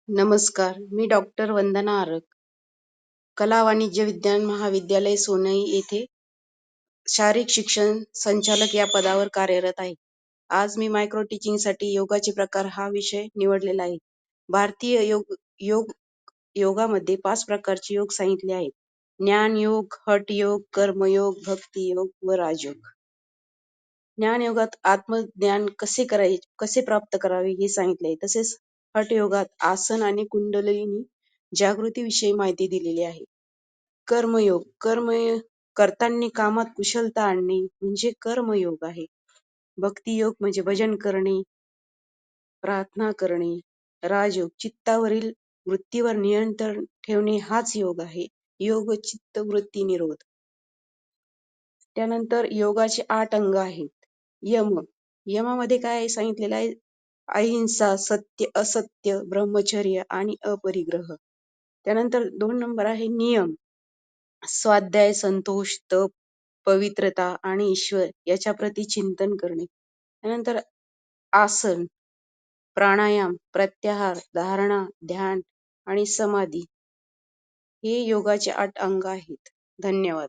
नमस्कार, मी डॉक्टर वंदना आरग, कला वाणिज्य विज्ञान महाविद्यालय सोनई येथे शारीरिक शिक्षण संचालक या पदावर कार्यरत आहे. आज मी मायक्रो टीचिंगसाठी योगाचे प्रकार हा विषय निवडलेला आहे. भारतीय योगामध्ये 5 प्रकारचे योग सांगितले आहेत. ज्ञान योग, हठ योग, कर्मयोग, भक्ती योग व राजयोग. ज्ञान योगात आत्मज्ञान कसे प्राप्त करावे हे सांगितले आहे. तसेच हठ योगात आसन आणि कुंडलिनी जागृतीविषयी माहिती दिलेली आहे. कर्मयोग करतांनी कामात कुशलता आणणे म्हणजे कर्मयोग आहे. भक्ती योग म्हणजे भजन करणे, प्रार्थना करणे. राजयोग चित्तावरील वृत्तीवर नियंत्रण ठेवणे हाच योग आहे. योग चित्त वृत्ती निरोध. त्यानंतर योगाचे 8 अंग आहेत. यमामध्ये काय सांगितलेलं आहे? अहिंसा, सत्य, असत्य, ब्रह्मचर्य आणि अपरिग्रह. त्यानंतर 2 नंबर आहे नियम. स्वाध्याय, संतोष, तप, पवित्रता आणि ईश्वर याच्या प्रती चिंतन करणे. त्यानंतर आसन, प्राणायाम, प्रत्याहार, धारणा, ध्यान आणि समाधी हे योगाचे 8 अंग आहेत. धन्यवाद.